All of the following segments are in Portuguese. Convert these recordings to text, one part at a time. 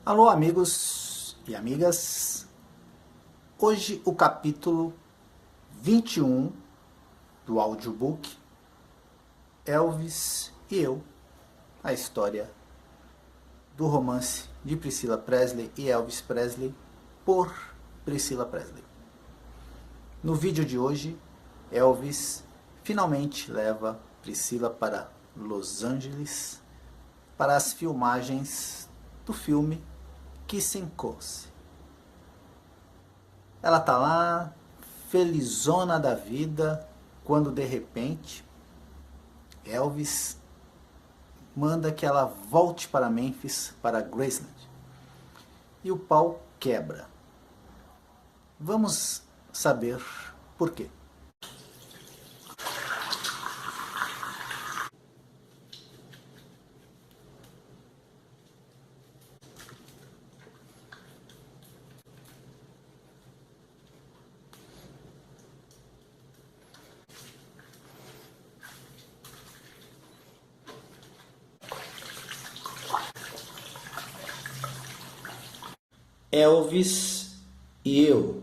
Alô, amigos e amigas. Hoje o capítulo 21 do audiobook Elvis e Eu, a história do romance de Priscilla Presley e Elvis Presley por Priscilla Presley. No vídeo de hoje, Elvis finalmente leva Priscilla para Los Angeles para as filmagens do filme Kissing Course. Ela tá lá, felizona da vida, quando de repente Elvis manda que ela volte para Memphis, para Graceland. E o pau quebra. Vamos saber por quê. Elvis e Eu,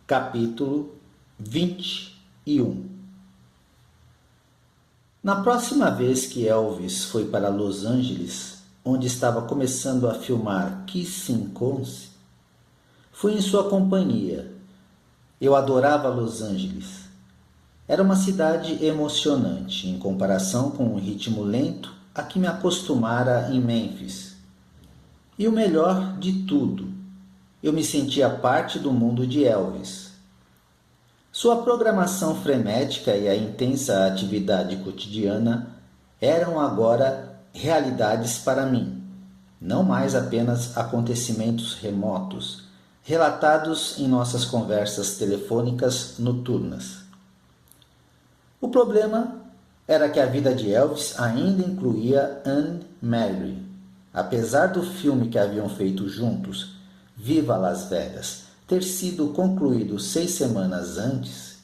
capítulo 21. Na próxima vez que Elvis foi para Los Angeles, onde estava começando a filmar Kissing Course, fui em sua companhia. Eu adorava Los Angeles. Era uma cidade emocionante, em comparação com o ritmo lento a que me acostumara em Memphis. E o melhor de tudo, eu me sentia parte do mundo de Elvis. Sua programação frenética e a intensa atividade cotidiana eram agora realidades para mim, não mais apenas acontecimentos remotos, relatados em nossas conversas telefônicas noturnas. O problema era que a vida de Elvis ainda incluía Anne Mary. Apesar do filme que haviam feito juntos, Viva Las Vegas, ter sido concluído 6 semanas antes,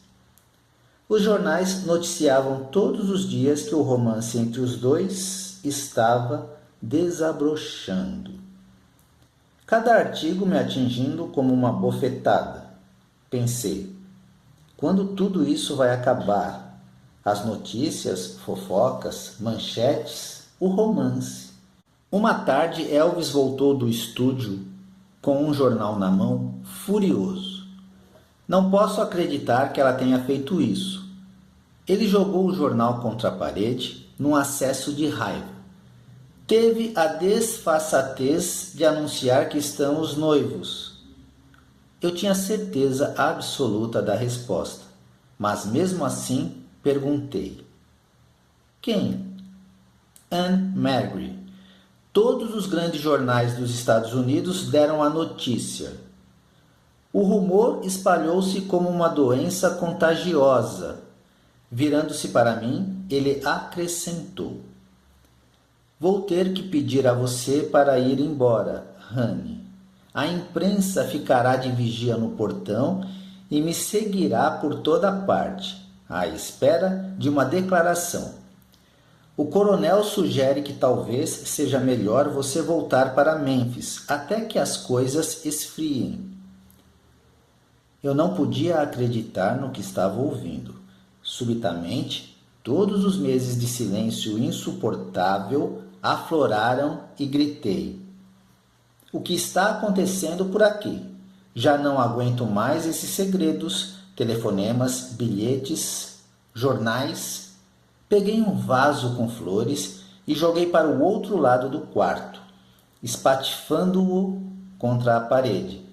os jornais noticiavam todos os dias que o romance entre os dois estava desabrochando. Cada artigo me atingindo como uma bofetada. Pensei, quando tudo isso vai acabar? As notícias, fofocas, manchetes, o romance. Uma tarde, Elvis voltou do estúdio com um jornal na mão, furioso. Não posso acreditar que ela tenha feito isso. Ele jogou o jornal contra a parede, num acesso de raiva. Teve a desfaçatez de anunciar que estamos noivos. Eu tinha certeza absoluta da resposta, mas mesmo assim perguntei. Quem? Anne Mary. Todos os grandes jornais dos Estados Unidos deram a notícia. O rumor espalhou-se como uma doença contagiosa. Virando-se para mim, ele acrescentou. Vou ter que pedir a você para ir embora, Honey. A imprensa ficará de vigia no portão e me seguirá por toda parte, à espera de uma declaração. O coronel sugere que talvez seja melhor você voltar para Memphis até que as coisas esfriem. Eu não podia acreditar no que estava ouvindo. Subitamente, todos os meses de silêncio insuportável afloraram e gritei. O que está acontecendo por aqui? Já não aguento mais esses segredos, telefonemas, bilhetes, jornais. Peguei um vaso com flores e joguei para o outro lado do quarto, espatifando-o contra a parede.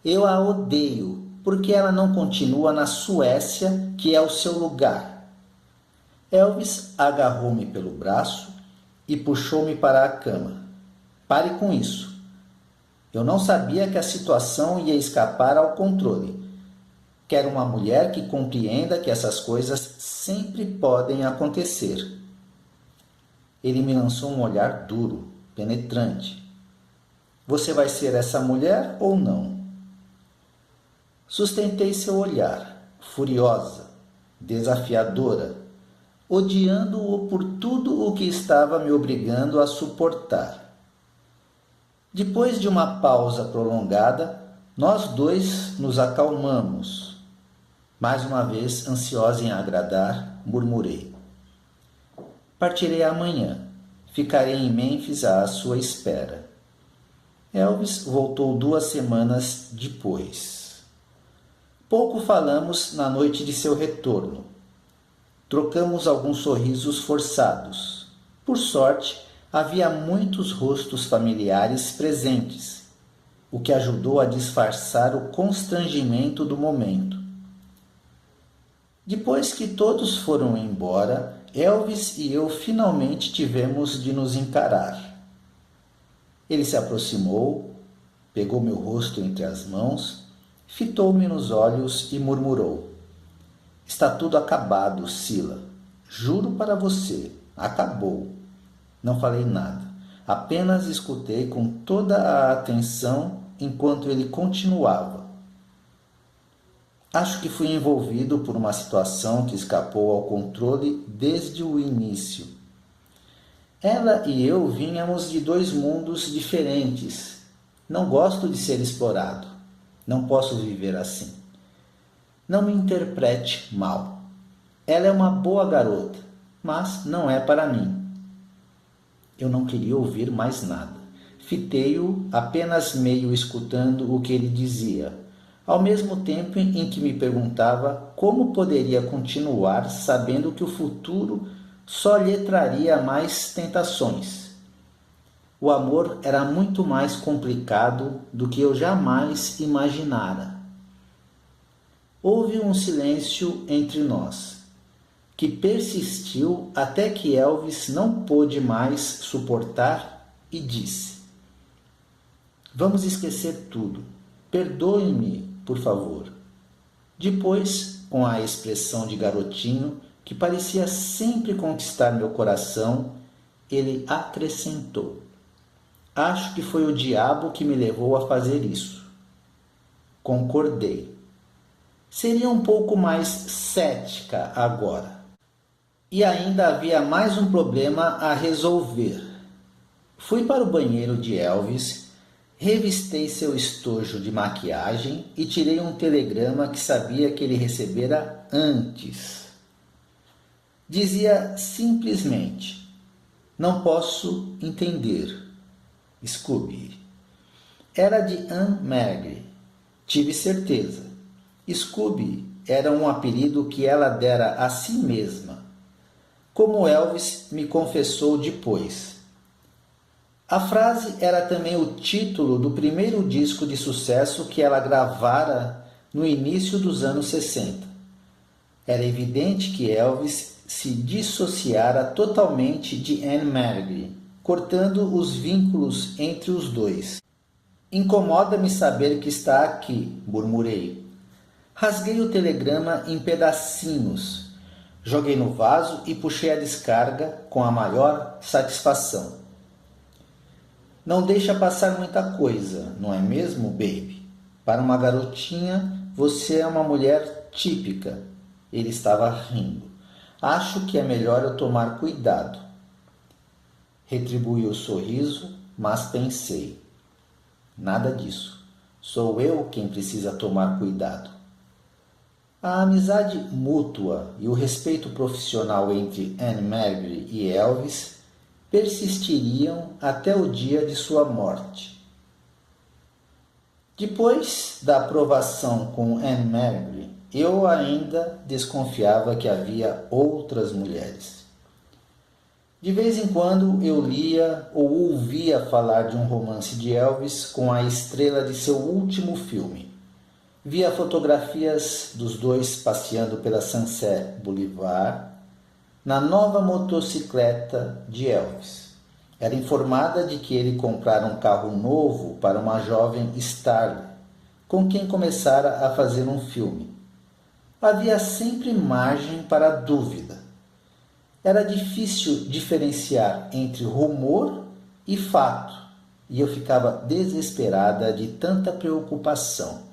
Eu a odeio, porque ela não continua na Suécia, que é o seu lugar. Elvis agarrou-me pelo braço e puxou-me para a cama. Pare com isso. Eu não sabia que a situação ia escapar ao controle. Quero uma mulher que compreenda que essas coisas sempre podem acontecer. Ele me lançou um olhar duro, penetrante. Você vai ser essa mulher ou não? Sustentei seu olhar, furiosa, desafiadora, odiando-o por tudo o que estava me obrigando a suportar. Depois de uma pausa prolongada, nós dois nos acalmamos. Mais uma vez, ansiosa em agradar, murmurei: partirei amanhã. Ficarei em Mênfis à sua espera. Elvis voltou 2 semanas depois. Pouco falamos na noite de seu retorno. Trocamos alguns sorrisos forçados. Por sorte, havia muitos rostos familiares presentes, o que ajudou a disfarçar o constrangimento do momento. Depois que todos foram embora, Elvis e eu finalmente tivemos de nos encarar. Ele se aproximou, pegou meu rosto entre as mãos, fitou-me nos olhos e murmurou: está tudo acabado, Sila. Juro para você, acabou. Não falei nada, apenas escutei com toda a atenção enquanto ele continuava. Acho que fui envolvido por uma situação que escapou ao controle desde o início. Ela e eu vínhamos de 2 mundos diferentes. Não gosto de ser explorado. Não posso viver assim. Não me interprete mal. Ela é uma boa garota, mas não é para mim. Eu não queria ouvir mais nada. Fitei-o apenas meio escutando o que ele dizia, ao mesmo tempo em que me perguntava como poderia continuar sabendo que o futuro só lhe traria mais tentações. O amor era muito mais complicado do que eu jamais imaginara. Houve um silêncio entre nós, que persistiu até que Elvis não pôde mais suportar e disse: vamos esquecer tudo. Perdoe-me, por favor. Depois, com a expressão de garotinho que parecia sempre conquistar meu coração, ele acrescentou: acho que foi o diabo que me levou a fazer isso. Concordei. Seria um pouco mais cética agora. E ainda havia mais um problema a resolver. Fui para o banheiro de Elvis, revistei seu estojo de maquiagem e tirei um telegrama que sabia que ele recebera antes. Dizia simplesmente: não posso entender. Scooby. Era de Anne Magri. Tive certeza. Scooby era um apelido que ela dera a si mesma, como Elvis me confessou depois. A frase era também o título do primeiro disco de sucesso que ela gravara no início dos anos 60. Era evidente que Elvis se dissociara totalmente de Anne Magri, cortando os vínculos entre os dois. Incomoda-me saber que está aqui, murmurei. Rasguei o telegrama em pedacinhos, joguei no vaso e puxei a descarga com a maior satisfação. Não deixa passar muita coisa, não é mesmo, baby? Para uma garotinha, você é uma mulher típica. Ele estava rindo. Acho que é melhor eu tomar cuidado. Retribuí o sorriso, mas pensei: nada disso. Sou eu quem precisa tomar cuidado. A amizade mútua e o respeito profissional entre Anne Magri e Elvis persistiriam até o dia de sua morte. Depois da aprovação com Anne Magri, eu ainda desconfiava que havia outras mulheres. De vez em quando eu lia ou ouvia falar de um romance de Elvis com a estrela de seu último filme. Via fotografias dos dois passeando pela Sunset Boulevard na nova motocicleta de Elvis. Era informada de que ele comprara um carro novo para uma jovem Starlet, com quem começara a fazer um filme. Havia sempre margem para dúvida. Era difícil diferenciar entre rumor e fato, e eu ficava desesperada de tanta preocupação.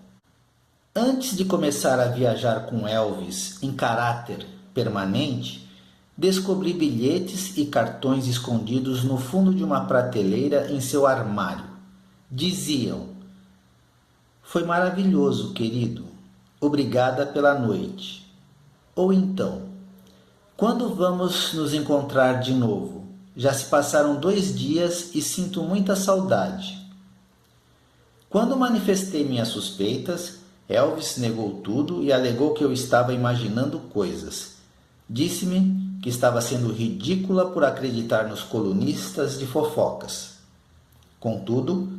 Antes de começar a viajar com Elvis em caráter permanente, descobri bilhetes e cartões escondidos no fundo de uma prateleira em seu armário. Diziam: "Foi maravilhoso, querido. Obrigada pela noite." Ou então: "Quando vamos nos encontrar de novo? Já se passaram 2 dias e sinto muita saudade." Quando manifestei minhas suspeitas, Elvis negou tudo e alegou que eu estava imaginando coisas. Disse-me que estava sendo ridícula por acreditar nos colunistas de fofocas. Contudo,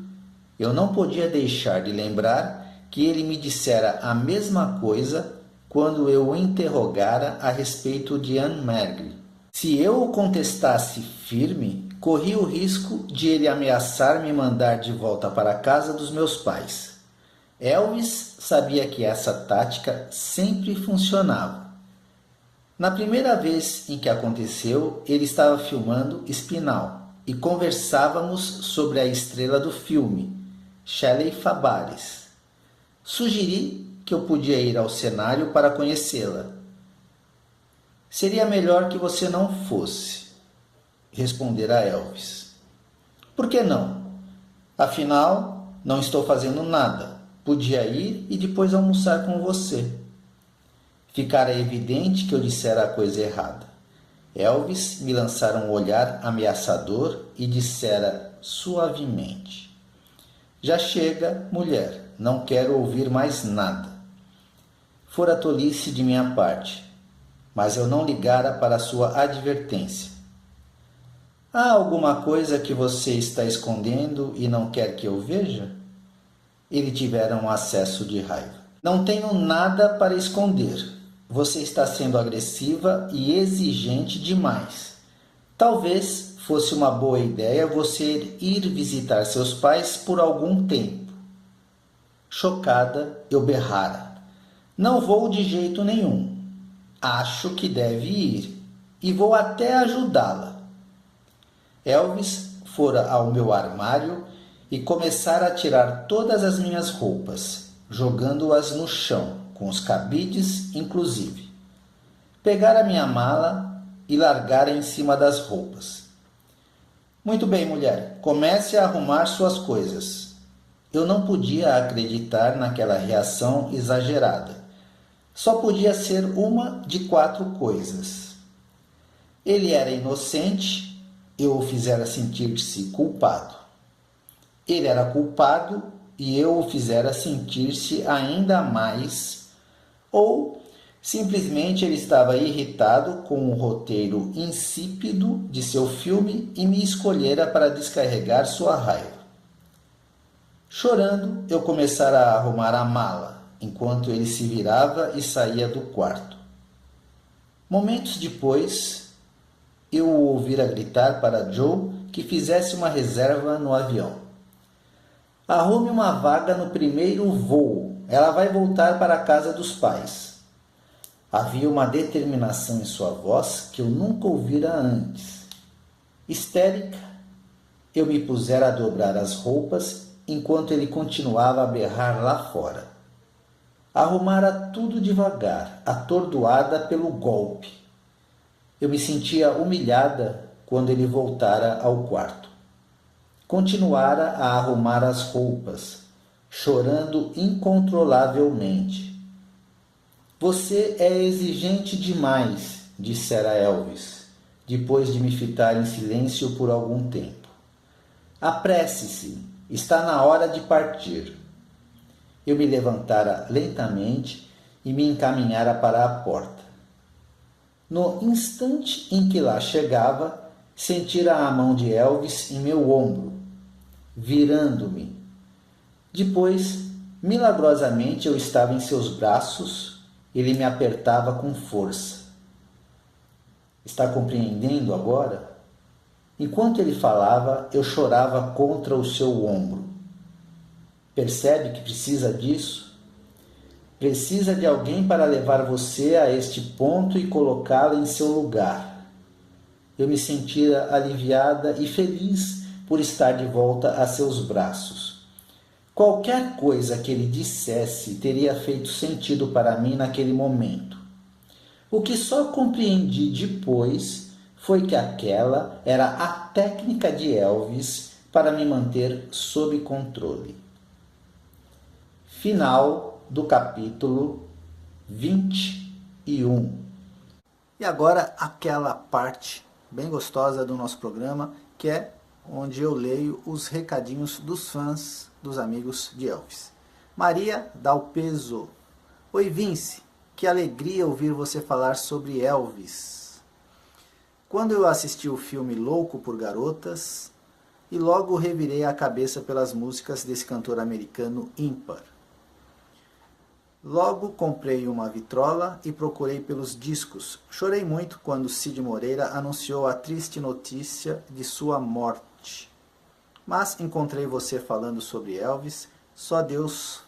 eu não podia deixar de lembrar que ele me dissera a mesma coisa quando eu o interrogara a respeito de Anne Mergle. Se eu o contestasse firme, corria o risco de ele ameaçar me mandar de volta para a casa dos meus pais. Elvis sabia que essa tática sempre funcionava. Na primeira vez em que aconteceu, ele estava filmando Spinal e conversávamos sobre a estrela do filme, Shelley Fabares. Sugeri que eu podia ir ao cenário para conhecê-la. "Seria melhor que você não fosse", respondera Elvis. "Por que não? Afinal, não estou fazendo nada. Podia ir e depois almoçar com você." Ficara evidente que eu dissera a coisa errada. Elvis me lançara um olhar ameaçador e dissera suavemente: "Já chega, mulher. Não quero ouvir mais nada." Fora tolice de minha parte, mas eu não ligara para a sua advertência. "Há alguma coisa que você está escondendo e não quer que eu veja?" Ele tivera um acesso de raiva. "Não tenho nada para esconder. Você está sendo agressiva e exigente demais. Talvez fosse uma boa ideia você ir visitar seus pais por algum tempo." Chocada, eu berrara: "Não vou de jeito nenhum. Acho que deve ir e vou até ajudá-la." Elvis fora ao meu armário e começara a tirar todas as minhas roupas, jogando-as no chão, com os cabides inclusive. Pegara minha mala e largara em cima das roupas. "Muito bem, mulher, comece a arrumar suas coisas." Eu não podia acreditar naquela reação exagerada. Só podia ser uma de 4 coisas. Ele era inocente, eu o fizera sentir-se culpado. Ele era culpado e eu o fizera sentir-se ainda mais, ou simplesmente ele estava irritado com o roteiro insípido de seu filme e me escolhera para descarregar sua raiva. Chorando, eu começara a arrumar a mala, enquanto ele se virava e saía do quarto. Momentos depois, eu o ouvira gritar para Joe que fizesse uma reserva no avião. "Arrume uma vaga no primeiro voo. Ela vai voltar para a casa dos pais." Havia uma determinação em sua voz que eu nunca ouvira antes. Histérica, eu me pusera a dobrar as roupas enquanto ele continuava a berrar lá fora. Arrumara tudo devagar, atordoada pelo golpe. Eu me sentia humilhada quando ele voltara ao quarto. Continuara a arrumar as roupas, chorando incontrolavelmente. "Você é exigente demais", dissera Elvis, depois de me fitar em silêncio por algum tempo. "Apresse-se, está na hora de partir." Eu me levantara lentamente e me encaminhara para a porta. No instante em que lá chegava, sentira a mão de Elvis em meu ombro, virando-me. Depois, milagrosamente, eu estava em seus braços. Ele me apertava com força. Está compreendendo agora? Enquanto ele falava, eu chorava contra o seu ombro. Percebe que precisa disso? Precisa de alguém para levar você a este ponto e colocá-la em seu lugar. Eu me sentia aliviada e feliz por estar de volta a seus braços. Qualquer coisa que ele dissesse teria feito sentido para mim naquele momento. O que só compreendi depois foi que aquela era a técnica de Elvis para me manter sob controle. Final do capítulo 21. E agora aquela parte bem gostosa do nosso programa, que é onde eu leio os recadinhos dos fãs, dos amigos de Elvis. Maria Dalpeso. Oi, Vince, que alegria ouvir você falar sobre Elvis. Quando eu assisti o filme Louco por Garotas, e logo revirei a cabeça pelas músicas desse cantor americano ímpar. Logo comprei uma vitrola e procurei pelos discos. Chorei muito quando Cid Moreira anunciou a triste notícia de sua morte. Mas encontrei você falando sobre Elvis, só Deus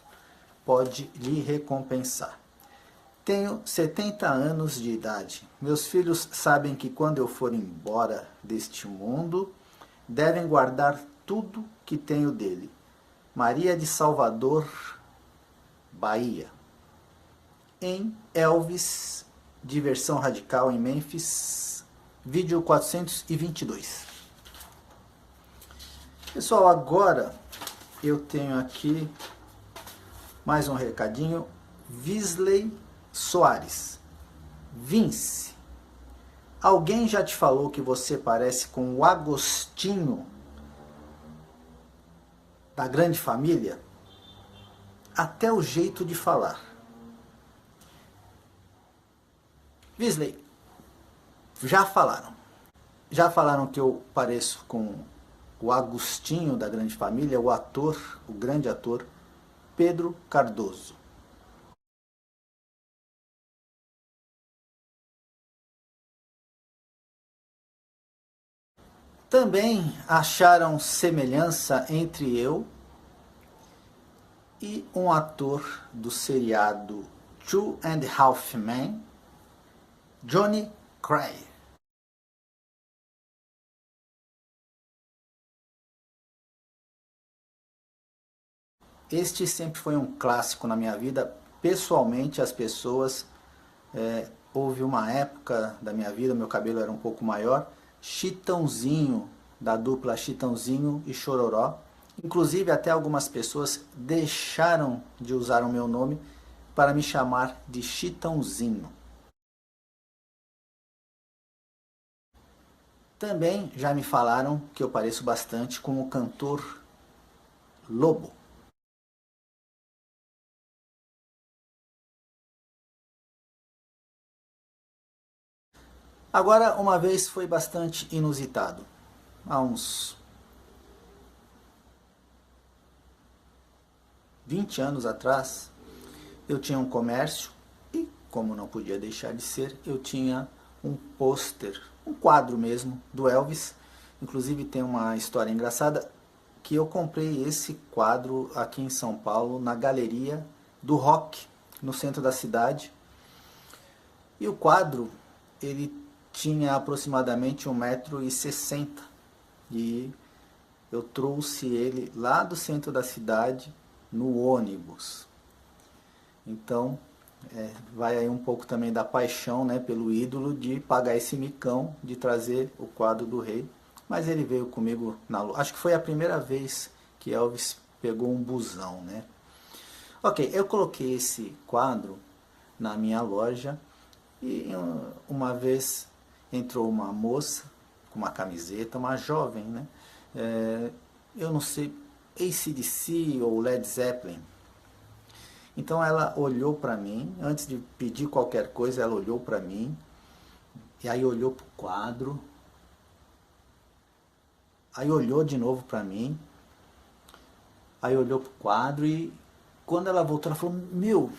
pode lhe recompensar. Tenho 70 anos de idade. Meus filhos sabem que quando eu for embora deste mundo, devem guardar tudo que tenho dele. Maria de Salvador, Bahia. Em Elvis, Diversão Radical em Memphis, vídeo 422. Pessoal, agora eu tenho aqui mais um recadinho. Visley Soares. Vince, alguém já te falou que você parece com o Agostinho da Grande Família? Até o jeito de falar. Visley, já falaram. Já falaram que eu pareço com o Agostinho da Grande Família, o ator, o grande ator, Pedro Cardoso. Também acharam semelhança entre eu e um ator do seriado Two and a Half Men, Johnny Cray. Este sempre foi um clássico na minha vida. Pessoalmente, as pessoas... houve uma época da minha vida, meu cabelo era um pouco maior, Chitãozinho, da dupla Chitãozinho e Chororó. Inclusive, até algumas pessoas deixaram de usar o meu nome para me chamar de Chitãozinho. Também já me falaram que eu pareço bastante com o cantor Lobo. Agora, uma vez foi bastante inusitado. Há uns 20 anos atrás, eu tinha um comércio e, como não podia deixar de ser, eu tinha um pôster, um quadro mesmo, do Elvis. Inclusive tem uma história engraçada, que eu comprei esse quadro aqui em São Paulo, na Galeria do Rock, no centro da cidade. E o quadro, ele tinha aproximadamente 1,60 m e eu trouxe ele lá do centro da cidade no ônibus. Então vai aí um pouco também da paixão, né, pelo ídolo, de pagar esse micão de trazer o quadro do rei. Mas ele veio comigo acho que foi a primeira vez que Elvis pegou um busão, né? Ok, eu coloquei esse quadro na minha loja e uma vez entrou uma moça com uma camiseta, uma jovem, né? Eu não sei, AC/DC ou Led Zeppelin. Então ela olhou para mim, antes de pedir qualquer coisa, ela olhou para mim, e aí olhou para o quadro, aí olhou de novo para mim, aí olhou para o quadro, e quando ela voltou, ela falou: meu,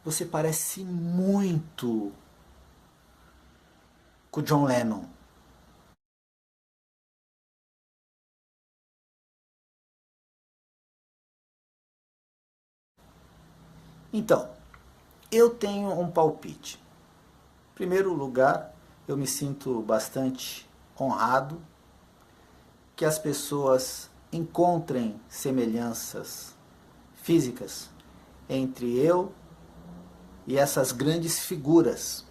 você parece muito com o John Lennon. Então, eu tenho um palpite. Em primeiro lugar, eu me sinto bastante honrado que as pessoas encontrem semelhanças físicas entre eu e essas grandes figuras.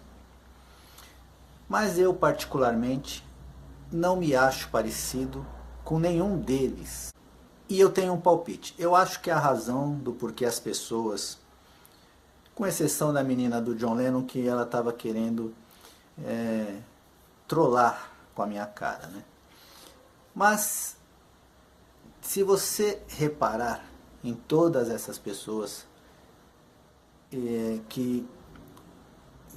Mas eu, particularmente, não me acho parecido com nenhum deles. E eu tenho um palpite. Eu acho que a razão do porquê as pessoas, com exceção da menina do John Lennon, que ela estava querendo trollar com a minha cara, né? Mas, se você reparar em todas essas pessoas, que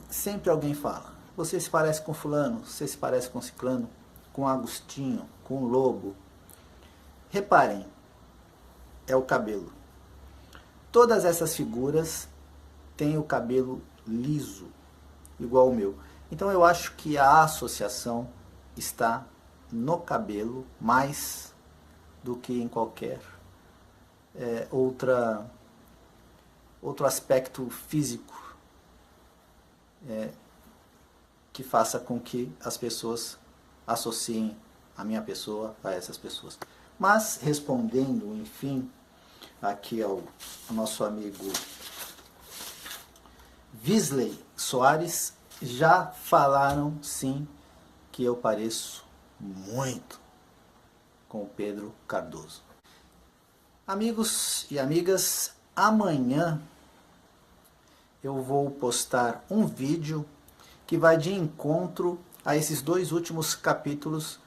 sempre alguém fala, você se parece com fulano, você se parece com ciclano, com Agostinho, com Lobo. Reparem, é o cabelo. Todas essas figuras têm o cabelo liso, igual o meu. Então eu acho que a associação está no cabelo mais do que em qualquer outro aspecto físico que faça com que as pessoas associem a minha pessoa a essas pessoas. Mas, respondendo, enfim, aqui ao nosso amigo Visley Soares, já falaram, sim, que eu pareço muito com o Pedro Cardoso. Amigos e amigas, amanhã eu vou postar um vídeo que vai de encontro a esses 2 últimos capítulos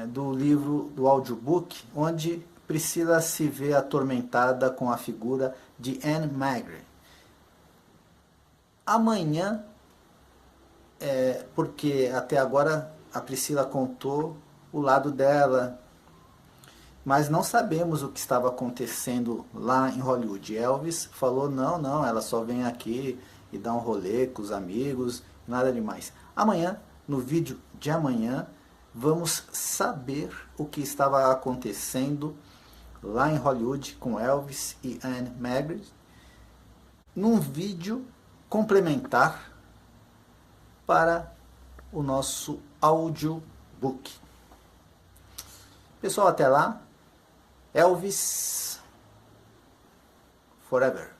do livro, do audiobook, onde Priscila se vê atormentada com a figura de Anne Magre. Amanhã, porque até agora a Priscila contou o lado dela, mas não sabemos o que estava acontecendo lá em Hollywood. Elvis falou, não, ela só vem aqui e dá um rolê com os amigos, nada demais. Amanhã, no vídeo de amanhã, vamos saber o que estava acontecendo lá em Hollywood com Elvis e Anne Magre, num vídeo complementar para o nosso audiobook. Pessoal, até lá. Elvis Forever.